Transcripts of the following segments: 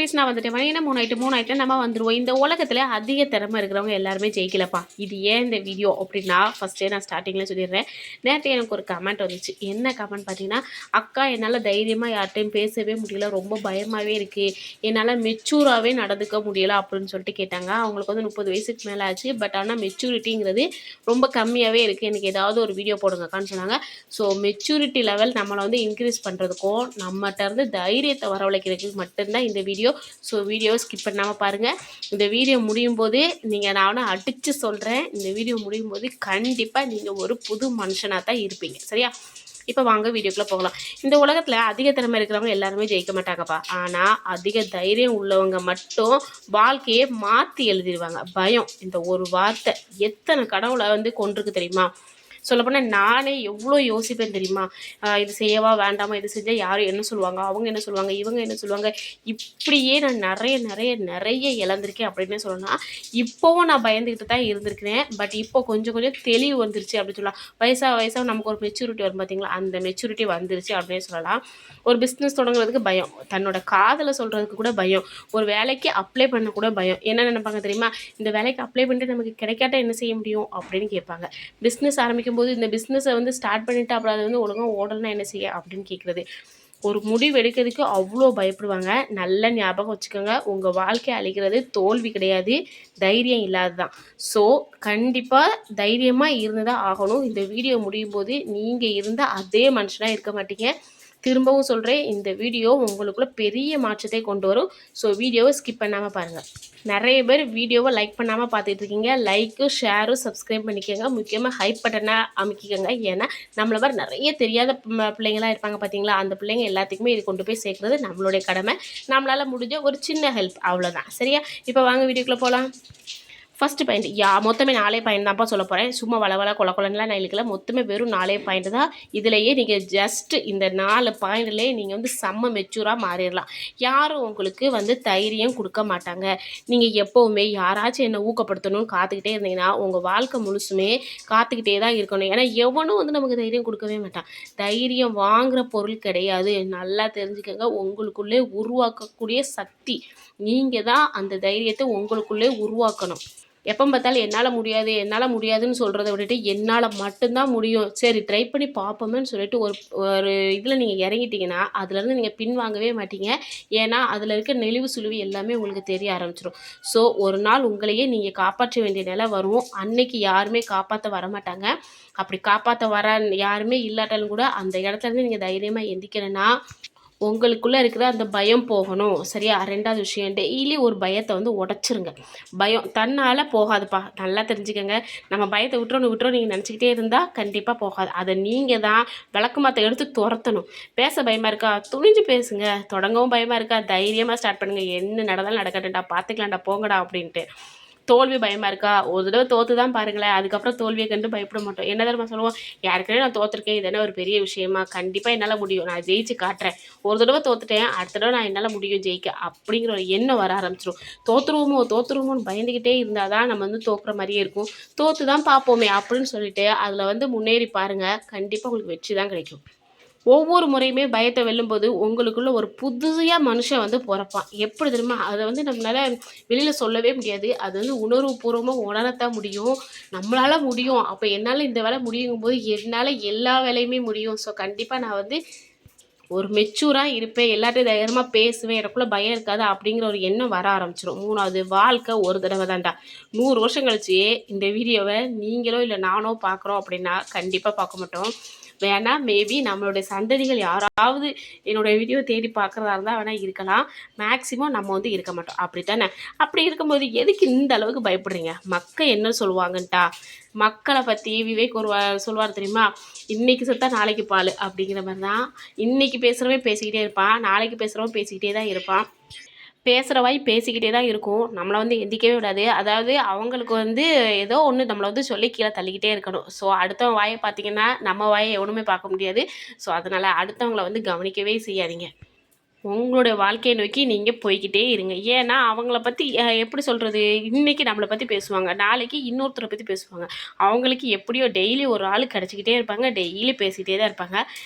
Guys நான் வந்துட்டேன். மணி என்ன 3 ஆயிட்டு நம்ம வந்துருவோம். இந்த உலகத்துல அதிக திறமை இருக்கிறவங்க எல்லாருமே ஜெயிக்கலப்பா. இது ஏன் இந்த வீடியோ அப்படின்னா, ஃபர்ஸ்ட்டே நான் ஸ்டார்டிங்ல சொல்லிடுறேன். நேற்று எனக்கு ஒரு கமெண்ட் வந்துச்சு. என்ன கமெண்ட் பார்த்தீங்கன்னா, அக்கா என்னால் தைரியமாக யார்கிட்டையும் பேசவே முடியல, ரொம்ப பயமாகவே இருக்குது, என்னால் மெச்சூராகவே நடந்துக்க முடியல அப்படின்னு சொல்லிட்டு கேட்டாங்க. அவங்களுக்கு வந்து 30 வயசுக்கு மேலே ஆச்சு. பட் ஆனால் மெச்சூரிட்டிங்கிறது ரொம்ப கம்மியாகவே இருக்குது. எனக்கு ஏதாவது ஒரு வீடியோ போடுங்கக்கான்னு சொன்னாங்க. ஸோ மெச்சூரிட்டி லெவல் நம்மளை வந்து இன்க்ரீஸ் பண்ணுறதுக்கும் நம்மகிட்ட இருந்து தைரியத்தை வரவழைக்கிறதுக்கு மட்டும்தான் இந்த வீடியோ. ஸோ வீடியோவை ஸ்கிப் பண்ணாமல் பாருங்கள். இந்த வீடியோ முடியும் போது நீங்கள் நான் அடித்து சொல்கிறேன், இந்த வீடியோ முடியும் போது கண்டிப்பாக நீங்கள் ஒரு புது மனுஷனாக தான் இருப்பீங்க. சரியா? இப்போ வாங்க வீடியோக்குள்ளே போகலாம். இந்த உலகத்தில் அதிக திறமை இருக்கிறவங்க எல்லாருமே ஜெயிக்க மாட்டாங்கப்பா. ஆனால் அதிக தைரியம் உள்ளவங்க மட்டும் வாழ்க்கையை மாற்றி எழுதிடுவாங்க. பயம் இந்த ஒரு வார்த்தை எத்தனை கடவுளை வந்து கொண்டிருக்கு தெரியுமா? சொல்லப்போனால் நானே எவ்வளோ யோசிப்பேன் தெரியுமா? இது செய்யவா வேண்டாமா, இது செஞ்சால் யாரும் என்ன சொல்லுவாங்க, அவங்க என்ன சொல்லுவாங்க, இவங்க என்ன சொல்லுவாங்க, இப்படியே நான் நிறைய இழந்திருக்கேன் அப்படின்னு சொல்லலாம். இப்போவும் நான் பயந்துக்கிட்டு தான் இருந்திருக்கிறேன். பட் இப்போ கொஞ்சம் தெளிவு வந்துருச்சு அப்படின்னு சொல்லலாம். வயசாக நமக்கு ஒரு மெச்சூரிட்டி வரும் பார்த்தீங்களா, அந்த மெச்சூரிட்டி வந்துருச்சு அப்படின்னு சொல்லலாம். ஒரு பிஸ்னஸ் தொடங்குறதுக்கு பயம், தன்னோட காதலை சொல்கிறதுக்கு கூட பயம், ஒரு வேலைக்கு அப்ளை பண்ண கூட பயம். என்ன நினைப்பாங்க தெரியுமா? இந்த வேலைக்கு அப்ளை பண்ணிட்டு நமக்கு கிடைக்காட்டா என்ன செய்ய முடியும் அப்படின்னு கேட்பாங்க. பிஸ்னஸ் ஆரம்பிக்கும் போது இந்த பிஸ்னஸை வந்து ஸ்டார்ட் பண்ணிவிட்டு அப்புறம் அது வந்து ஒழுங்காக ஓடலைன்னா என்ன செய்ய அப்படின்னு கேட்குறது. ஒரு முடிவு எடுக்கிறதுக்கு அவ்வளோ பயப்படுவாங்க. நல்ல ஞாபகம் வச்சுக்கோங்க, உங்கள் வாழ்க்கையை அழிக்கிறது தோல்வி கிடையாது, தைரியம் இல்லாது தான். ஸோ கண்டிப்பாக தைரியமாக இருந்து தான் ஆகணும். இந்த வீடியோ முடியும் போது நீங்கள் இருந்த அதே மனுஷனாக இருக்க மாட்டீங்க. திரும்பவும் சொல்கிறேன், இந்த வீடியோ உங்களுக்குள்ள பெரிய மாற்றத்தை கொண்டு வரும். ஸோ வீடியோவை ஸ்கிப் பண்ணாமல் பாருங்கள். நிறைய பேர் வீடியோவை லைக் பண்ணாமல் பார்த்துட்ருக்கீங்க. லைக்கு, ஷேரும், சப்ஸ்கிரைப் பண்ணிக்கோங்க. முக்கியமாக ஹைப் பட்டனை அமைக்கிக்கோங்க. ஏன்னா நம்மளை மாதிரி நிறைய தெரியாத பிள்ளைங்களாம் இருப்பாங்க பார்த்தீங்களா, அந்த பிள்ளைங்க எல்லாத்துக்குமே இது கொண்டு போய் சேர்க்குறது நம்மளுடைய கடமை. நம்மளால் முடிஞ்ச ஒரு சின்ன ஹெல்ப், அவ்வளோதான். சரியா? இப்போ வாங்க வீடியோக்குள்ளே போகலாம். ஃபஸ்ட்டு பாயிண்ட், மொத்தமே 4 பாயிண்ட் தான்ப்பா சொல்ல போகிறேன். சும்மா வள கொலன்லாம் நான் இழுக்கல. மொத்தமே வெறும் 4 பாயிண்ட் தான். இதிலேயே நீங்கள் ஜஸ்ட்டு இந்த 4 பாயிண்ட்லேயே நீங்கள் வந்து செம்ம மெச்சூராக மாறிடலாம். யாரும் உங்களுக்கு வந்து தைரியம் கொடுக்க மாட்டாங்க. நீங்கள் எப்போவுமே யாராச்சும் என்னை ஊக்கப்படுத்தணும்னு காத்துக்கிட்டே இருந்தீங்கன்னா உங்கள் வாழ்க்கை முழுசுமே காத்துக்கிட்டே தான் இருக்கணும். ஏன்னா எவனும் வந்து நமக்கு தைரியம் கொடுக்கவே மாட்டான். தைரியம் வாங்குகிற பொருள் கிடையாது. நல்லா தெரிஞ்சுக்கோங்க, உங்களுக்குள்ளே உருவாக்கக்கூடிய சக்தி. நீங்கள் தான் அந்த தைரியத்தை உங்களுக்குள்ளே உருவாக்கணும். எப்போ பார்த்தாலும் என்னால் முடியாதுன்னு சொல்கிறத விட்டுட்டு என்னால் மட்டும்தான் முடியும், சரி ட்ரை பண்ணி பார்ப்போமேன்னு சொல்லிட்டு ஒரு இதில் நீங்கள் இறங்கிட்டீங்கன்னா அதுலேருந்து நீங்கள் பின்வாங்கவே மாட்டீங்க. ஏன்னா அதில் இருக்க நெளிவு சுழிவு எல்லாமே உங்களுக்கு தெரிய ஆரம்பிச்சிடும். ஸோ ஒரு நாள் உங்களையே நீங்கள் காப்பாற்ற வேண்டிய நிலை வரும். அன்னைக்கு யாருமே காப்பாற்ற வரமாட்டாங்க. அப்படி காப்பாற்ற வர யாருமே இல்லாட்டாலும் கூட அந்த இடத்துலேருந்து நீங்கள் தைரியமாக எந்திக்கணும்னா உங்களுக்குள்ளே இருக்கிற அந்த பயம் போகணும். சரியா? 2வது விஷயம், டெய்லி ஒரு பயத்தை வந்து உடச்சிருங்க. பயம் தன்னால் போகாதுப்பா, நல்லா தெரிஞ்சுக்கோங்க. நம்ம பயத்தை விட்டுறோம் நீங்கள் நினச்சிக்கிட்டே இருந்தால் கண்டிப்பாக போகாது. அதை நீங்கள் தான் விளக்கமாத்த எடுத்து துரத்தணும். பேச பயமாக இருக்கா, துணிஞ்சு பேசுங்க. தொடங்கவும் பயமாக இருக்கா, தைரியமாக ஸ்டார்ட் பண்ணுங்கள். என்ன நடந்தாலும் நடக்கட்டும்டா, பார்த்துக்கலாம்டா, போங்கடா அப்படின்ட்டு. தோல்வி பயமாக இருக்கா, ஒரு தடவை தோற்று தான் பாருங்களேன். அதுக்கப்புறம் தோல்வியை கண்டு பயப்பட மாட்டோம். என்ன தடவை சொல்லுவோம், யாருக்குமே நான் தோற்றுருக்கேன், இது என்ன ஒரு பெரிய விஷயமா, கண்டிப்பாக என்னால் முடியும், நான் ஜெயிச்சு காட்டுறேன். ஒரு தடவை தோற்றுட்டேன், அடுத்த தடவை நான் என்னால் முடியும் ஜெயிக்க அப்படிங்கிற ஒரு எண்ணம் வர ஆரம்பிச்சிடும். தோற்றுருவோமோன்னு பயந்துக்கிட்டே இருந்தால் தான் நம்ம வந்து தோக்குற மாதிரியே இருக்கும். தோற்று தான் பார்ப்போமே அப்படின்னு சொல்லிட்டு அதில் வந்து முன்னேறி பாருங்கள், கண்டிப்பாக உங்களுக்கு வெற்றி தான் கிடைக்கும். ஒவ்வொரு முறையுமே பயத்தை வெல்லும்போது உங்களுக்குள்ள ஒரு புதுசாக மனுஷன் வந்து பிறப்பான். எப்படி தெரியுமா? அதை வந்து நம்மளால் வெளியில் சொல்லவே முடியாது. அது வந்து உணர்வுபூர்வமாக உணரத்தான் முடியும். நம்மளால் முடியும், அப்போ என்னால் இந்த வேலை முடியுங்கும்போது என்னால் எல்லா வேலையுமே முடியும். ஸோ கண்டிப்பாக நான் வந்து ஒரு மெச்சூராக இருப்பேன், எல்லாத்தையும் தைரியமாக பேசுவேன், எனக்குள்ளே பயம் இருக்காது அப்படிங்கிற ஒரு எண்ணம் வர ஆரம்பிச்சிடும். 3வது, வாழ்க்கை ஒரு தடவை தான்டா. 100 வருஷம் கழிச்சு இந்த வீடியோவை நீங்களோ இல்லை நானோ பார்க்குறோம் அப்படின்னா கண்டிப்பாக பார்க்க மாட்டோம். வேணால் மேபி நம்மளுடைய சந்ததிகள் யாராவது என்னோடய வீடியோ தேடி பார்க்குறதா இருந்தால் வேணால் இருக்கலாம். மேக்ஸிமம் நம்ம வந்து இருக்க மாட்டோம். அப்படி தானே? அப்படி இருக்கும்போது எதுக்கு இந்த அளவுக்கு பயப்படுறீங்க? மக்கள் என்ன சொல்லுவாங்கன்ட்டா, மக்களை பற்றி விவேக் சொல்வார் தெரியுமா, இன்றைக்கி செத்தா நாளைக்கு பால் அப்படிங்கிற மாதிரி தான். இன்றைக்கி பேசுகிறவன் பேசிக்கிட்டே இருப்பான், நாளைக்கு பேசுகிறவன் பேசிக்கிட்டே தான் இருப்பான். பேசுகிற வாய் பேசிக்கிட்டே தான் இருக்கும். நம்மளை வந்து எந்திக்கவே விடாது. அதாவது அவங்களுக்கு வந்து ஏதோ ஒன்று நம்மளை வந்து சொல்லி கீழே தள்ளிக்கிட்டே இருக்கணும். ஸோ அடுத்தவன் வாயை பார்த்திங்கன்னா நம்ம வாயை எவனுமே பார்க்க முடியாது. ஸோ அதனால் அடுத்தவங்களை வந்து கவனிக்கவே செய்யாதீங்க. உங்களுடைய வாழ்க்கையை நோக்கி நீங்கள் போய்க்கிட்டே இருங்க. ஏன்னா அவங்கள பற்றி எப்படி சொல்கிறது, இன்றைக்கி நம்மளை பற்றி பேசுவாங்க, நாளைக்கு இன்னொருத்தரை பற்றி பேசுவாங்க. அவங்களுக்கு எப்படியோ டெய்லி ஒரு ஆள் கிடச்சிக்கிட்டே இருப்பாங்க, டெய்லி பேசிக்கிட்டே தான் இருப்பாங்க.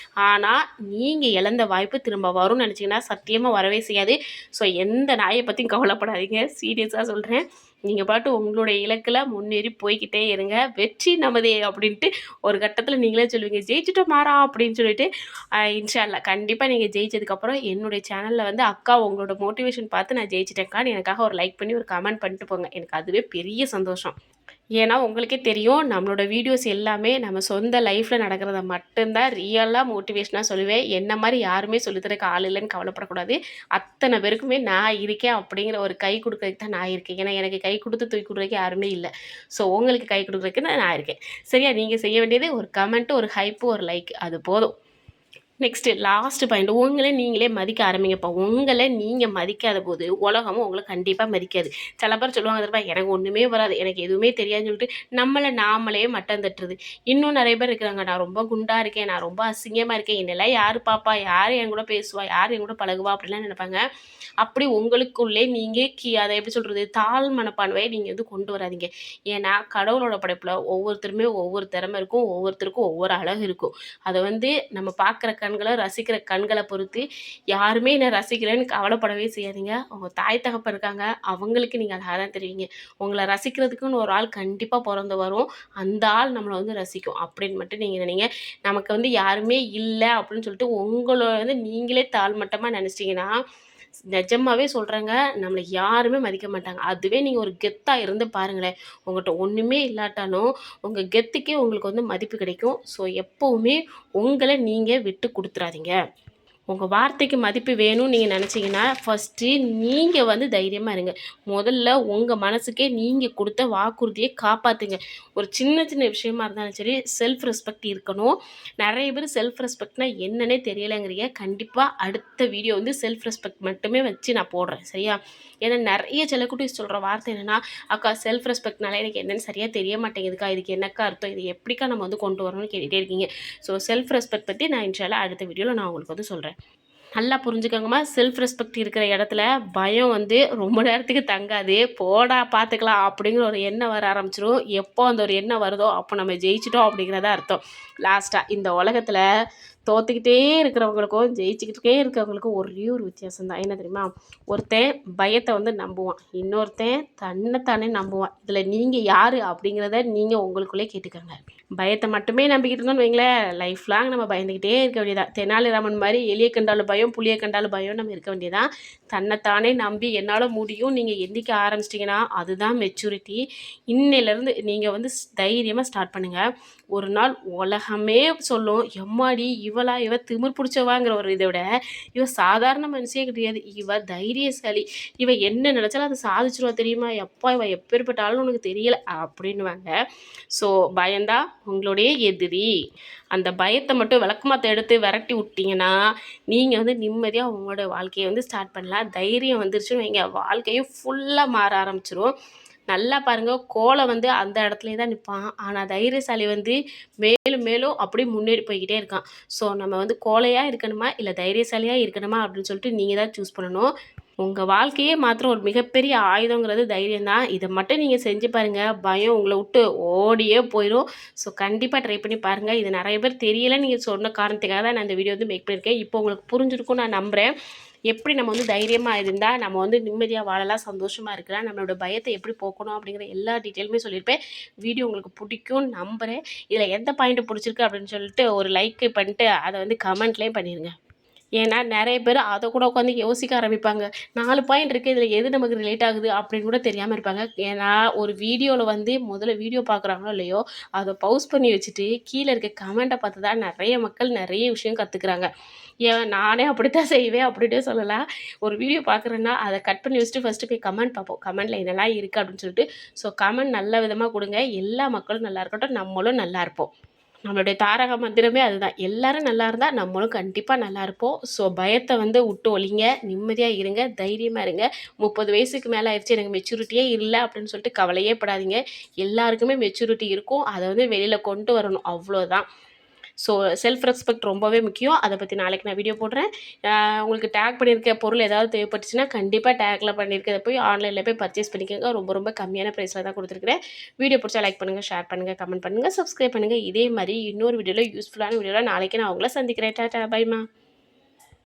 ஆனால் நீங்கள் இழந்த வாய்ப்பு திரும்ப வரும்னு நினச்சிங்கன்னா சத்தியமாக வரவே செய்யாது. ஸோ எந்த நாயை பற்றியும் கவலைப்படாதீங்க, சீரியஸாக சொல்கிறேன். நீங்கள் பாட்டு உங்களுடைய இலக்கில் முன்னேறி போய்கிட்டே இருங்க. வெற்றி நமதே அப்படின்ட்டு ஒரு கட்டத்தில் நீங்களே சொல்லுவீங்க, ஜெயிச்சுட்டோம் மாறா அப்படின்னு சொல்லிட்டு. இன்ஷா அல்லாஹ் கண்டிப்பாக நீங்கள் ஜெயிச்சதுக்கப்புறம் என்னுடைய சேனலில் வந்து அக்கா உங்களோட மோட்டிவேஷன் பார்த்து நான் ஜெயிச்சிட்டேன்க்கான்னு எனக்காக ஒரு லைக் பண்ணி ஒரு கமெண்ட் பண்ணிட்டு போங்க. எனக்கு அதுவே பெரிய சந்தோஷம். ஏன்னா உங்களுக்கே தெரியும், நம்மளோட வீடியோஸ் எல்லாமே நம்ம சொந்த லைஃப்பில் நடக்கிறத மட்டும்தான் ரியலாக மோட்டிவேஷனாக சொல்லுவேன். என்ன மாதிரி யாருமே சொல்லித்தரக்கு ஆள் இல்லைன்னு கவலைப்படக்கூடாது. அத்தனை பேருக்குமே நான் இருக்கேன் அப்படிங்கிற ஒரு கை கொடுக்குறதுக்கு தான் நான் இருக்கேன். ஏன்னா எனக்கு கை கொடுத்து தூக்கி கொடுக்குறதுக்கு யாருமே இல்லை. ஸோ உங்களுக்கு கை கொடுக்குறதுக்கு நான் இருக்கேன். சரியா? நீங்கள் செய்ய வேண்டியது ஒரு கமெண்ட்டு, ஒரு ஹைப்பு, ஒரு லைக், அது போதும். நெக்ஸ்ட்டு லாஸ்ட் பாயிண்ட், உங்களை நீங்களே மதிக்க ஆரம்பிங்கப்பா. உங்களை நீங்கள் மதிக்காத போது உலகமும் உங்களை கண்டிப்பாக மதிக்காது. சில பேர் சொல்லுவாங்க தெரியுமா, எனக்கு ஒன்றுமே வராது, எனக்கு எதுவுமே தெரியாதுன்னு சொல்லிட்டு நம்மளை நாமளே மட்டம் தட்டுறது. இன்னும் நிறைய பேர் இருக்கிறாங்க, நான் ரொம்ப குண்டாக இருக்கேன், நான் ரொம்ப அசிங்கமாக இருக்கேன், என்னெல்லாம் யார் பாப்பா, யார் என் கூட பேசுவா, யார் என் கூட பழகுவா அப்படிலாம் நினைப்பாங்க. அப்படி உங்களுக்குள்ளே நீங்கள் அதை எப்படி சொல்கிறது, தாழ் மனப்பான்மையை நீங்கள் வந்து கொண்டு வராதிங்க. ஏன்னா கடவுளோட படைப்பில் ஒவ்வொருத்தருமே ஒவ்வொரு திறமை இருக்கும், ஒவ்வொருத்தருக்கும் ஒவ்வொரு அழகு இருக்கும். அதை வந்து நம்ம பார்க்குற கண்களை, ரசிக்கிற கண்களை பொறுத்து யாருமே என்னை ரசிக்கிறேன்னு கவலைப்படவே செய்யாதீங்க. உங்கள் தாய் தகப்பன் இருக்காங்க, அவங்களுக்கு நீங்கள் அழகாக தான் தெரிவிங்க. உங்களை ரசிக்கிறதுக்குன்னு ஒரு ஆள் கண்டிப்பாக பிறந்து வரும், அந்த ஆள் நம்மளை வந்து ரசிக்கும் அப்படின்னு மட்டும் நீங்கள் நினைங்க. நமக்கு வந்து யாருமே இல்லை அப்படின்னு சொல்லிட்டு உங்களை வந்து நீங்களே தாழ்மட்டமாக நினச்சிட்டிங்கன்னா நிஜமாவே சொல்கிறேங்க, நம்மளை யாருமே மதிக்க மாட்டாங்க. அதுவே நீங்கள் ஒரு கெத்தாக இருந்து பாருங்களேன், உங்கள்கிட்ட ஒன்றுமே இல்லாட்டாலும் உங்கள் கெத்துக்கே உங்களுக்கு வந்து மதிப்பு கிடைக்கும். ஸோ எப்போவுமே உங்களை நீங்கள் விட்டு கொடுத்துறாதீங்க. உங்கள் வார்த்தைக்கு மதிப்பு வேணும்னு நீங்கள் நினச்சிங்கன்னா ஃபஸ்ட்டு நீங்கள் வந்து தைரியமாக இருங்க. முதல்ல உங்கள் மனசுக்கே நீங்கள் கொடுத்த வாக்குறுதியை காப்பாற்றுங்க. ஒரு சின்ன சின்ன விஷயமா இருந்தாலும் சரி, செல்ஃப் ரெஸ்பெக்ட் இருக்கணும். நிறைய பேர் செல்ஃப் ரெஸ்பெக்ட்னால் என்னன்னே தெரியலைங்கிறீங்க. கண்டிப்பாக அடுத்த வீடியோ வந்து செல்ஃப் ரெஸ்பெக்ட் மட்டுமே வச்சு நான் போடுறேன், சரியா? ஏன்னா நிறைய செல்லக்குட்டீஸ் சொல்கிற வார்த்தை என்னென்னா, அக்கா செல்ஃப் ரெஸ்பெக்ட்னால எனக்கு என்னென்னு சரியாக தெரிய மாட்டேங்குதுக்கா, இதுக்கு என்னக்கா அர்த்தம், இது எப்படிக்கா நம்ம வந்து கொண்டு வரணும்னு கேட்டுகிட்டே இருக்கீங்க. ஸோ செல்ஃப் ரெஸ்பெக்ட் பற்றி நான் இன்ஷால்லா அடுத்த வீடியோவில் நான் உங்களுக்கு வந்து சொல்கிறேன். நல்லா புரிஞ்சுக்கோங்கம்மா, செல்ஃப் ரெஸ்பெக்ட் இருக்கிற இடத்துல பயம் வந்து ரொம்ப நேரத்துக்கு தங்காது. போடா பார்த்துக்கலாம் அப்படிங்கிற ஒரு எண்ணம் வர ஆரம்பிச்சிடும். எப்போ அந்த ஒரு எண்ணம் வருதோ அப்போ நம்ம ஜெயிச்சிட்டோம் அப்படிங்கிறத அர்த்தம். லாஸ்ட்டாக இந்த உலகத்தில் தோற்றுக்கிட்டே இருக்கிறவங்களுக்கும் ஜெயிச்சுக்கிட்டே இருக்கிறவங்களுக்கும் ஒரே ஒரு வித்தியாசம் தான். என்ன தெரியுமா? ஒருத்தன் பயத்தை வந்து நம்புவான், இன்னொருத்தன் தன்னைத்தானே நம்புவான். இதில் நீங்கள் யார் அப்படிங்கிறத நீங்கள் உங்களுக்குள்ளே கேட்டுக்கோங்க. பயத்தை மட்டுமே நம்பிக்கிட்டு இருந்தோம்னு வைங்களேன், லைஃப் லாங் நம்ம பயந்துக்கிட்டே இருக்க வேண்டியதான். தெனாலிராமன் மாதிரி எலியை கண்டாலும் பயம், புளியை கண்டாலும் பயம் நம்ம இருக்க வேண்டியதான். தன்னைத்தானே நம்பி என்னால் முடியும் நீங்கள் எந்திக்க ஆரம்பிச்சிட்டிங்கன்னா அதுதான் மெச்சூரிட்டி. இன்னையிலேருந்து நீங்கள் வந்து தைரியமாக ஸ்டார்ட் பண்ணுங்கள். ஒரு நாள் உலகமே சொல்லும், எம்மாடி இவ திமிர் பிடிச்சவாங்கிற ஒரு இதை விட இவ சாதாரண மனுஷே கிடையாது, இவ தைரியசாலி, இவ என்ன நினச்சாலும் அதை சாதிச்சிருவா தெரியுமா, எப்பா இவ எப்பேற்பட்ட ஆளுன்னு உனக்கு தெரியல அப்படின்னுவாங்க. ஸோ பயந்தான் உங்களுடைய எதிரி. அந்த பயத்தை மட்டும் விளக்கமாத்த எடுத்து விரட்டி விட்டிங்கன்னா நீங்கள் வந்து நிம்மதியாக உங்களோட வாழ்க்கையை வந்து ஸ்டார்ட் பண்ணலாம். தைரியம் வந்துருச்சுன்னு வைங்க, வாழ்க்கையும் ஃபுல்லாக மாற ஆரம்பிச்சிரும். நல்லா பாருங்கள், கோலை வந்து அந்த இடத்துலே தான் நிற்பான், ஆனால் தைரியசாலி வந்து மேலும் மேலும் அப்படி முன்னேறி போய்கிட்டே இருக்கான். ஸோ நம்ம வந்து கோலையாக இருக்கணுமா இல்லை தைரியசாலியாக இருக்கணுமா அப்படின்னு சொல்லிட்டு நீங்கள் தான் சூஸ் பண்ணணும். உங்கள் வாழ்க்கையே மாத்திரம் ஒரு மிகப்பெரிய ஆயுதங்கிறது தைரியம் தான். இதை மட்டும் நீங்கள் செஞ்சு பாருங்கள், பயம் உங்களை விட்டு ஓடியே போயிடும். ஸோ கண்டிப்பாக ட்ரை பண்ணி பாருங்கள். இது நிறைய பேர் தெரியலை, நீங்கள் சொன்ன காரணத்துக்காக தான் நான் இந்த வீடியோ வந்து மேக் பண்ணியிருக்கேன். இப்போ உங்களுக்கு புரிஞ்சிருக்கும் நான் நம்புகிறேன். எப்படி நம்ம வந்து தைரியமாக இருந்தால் நம்ம வந்து நிம்மதியாக வாழலாம், சந்தோஷமாக இருக்கலாம், நம்மளோட பயத்தை எப்படி போக்கணும் அப்படிங்கிற எல்லா டீட்டெயிலுமே சொல்லியிருப்பேன். வீடியோ உங்களுக்கு பிடிக்கும்னு நம்புகிறேன். இதில் எந்த பாயிண்ட்டு பிடிச்சிருக்கு அப்படின்னு சொல்லிட்டு ஒரு லைக் பண்ணிட்டு அதை வந்து கமெண்ட்லேயும் பண்ணிடுங்க. ஏன்னா நிறைய பேர் அதை கூட உட்காந்து யோசிக்க ஆரம்பிப்பாங்க, 4 பாயிண்ட் இருக்குது, இதில் எது நமக்கு ரிலேட் ஆகுது அப்படின்னு கூட தெரியாமல் இருப்பாங்க. ஏன்னா ஒரு வீடியோவில் வந்து முதல்ல வீடியோ பார்க்குறாங்களோ இல்லையோ அதை பவுஸ் பண்ணி வச்சுட்டு கீழே இருக்க கமெண்ட்டை பார்த்து தான் நிறைய மக்கள் நிறைய விஷயம் கற்றுக்குறாங்க. ஏன் நானே அப்படித்தான் செய்வேன் அப்படின்னே சொல்லலாம். ஒரு வீடியோ பார்க்குறேன்னா அதை கட் பண்ணி வச்சுட்டு ஃபஸ்ட்டு போய் கமெண்ட் பார்ப்போம், கமெண்ட்டில் என்னெல்லாம் இருக்குது அப்படின்னு சொல்லிட்டு. ஸோ கமெண்ட் நல்ல விதமாக கொடுங்க, எல்லா மக்களும் நல்லா இருக்கட்டும், நம்மளும் நல்லா இருப்போம். நம்மளுடைய தாரக மந்திரமே அதுதான், எல்லாரும் நல்லா இருந்தால் நம்மளும் கண்டிப்பாக நல்லா இருப்போம். ஸோ பயத்தை வந்து விட்டு ஒழிங்க, நிம்மதியாக இருங்க, தைரியமாக இருங்க. 30 வயசுக்கு மேலே ஆயிடுச்சு, எனக்கு மெச்சூரிட்டியே இல்லை அப்படின்னு சொல்லிட்டு கவலையே படாதீங்க. எல்லாருக்குமே மெச்சூரிட்டி இருக்கும், அதை வந்து வெளியில் கொண்டு வரணும், அவ்வளோதான். ஸோ செல்ஃப் ரெஸ்பெக்ட் ரொம்பவே முக்கியம். அதை பற்றி நாளைக்கு நான் வீடியோ போடுறேன். உங்களுக்கு டேக் பண்ணியிருக்க பொருள் ஏதாவது தேவைப்பட்டுச்சுன்னா கண்டிப்பாக டேக்கில் பண்ணியிருக்கிறத போய் ஆன்லைனில் போய் பர்ச்சேஸ் பண்ணிக்கோங்க. ரொம்ப ரொம்ப கம்மியான ப்ரைஸில் தான் கொடுத்துருக்குறேன். வீடியோ பிடிச்சா லைக் பண்ணுங்கள், ஷேர் பண்ணுங்கள், கமெண்ட் பண்ணுங்கள், சப்ஸ்கிரைப் பண்ணுங்கள். இதே மாதிரி இன்னொரு வீடியோவில் யூஸ்ஃபுல்லான வீடியோவில் நாளைக்கு நான் உங்களை சந்திக்கிறேன். டாடா, பைமா.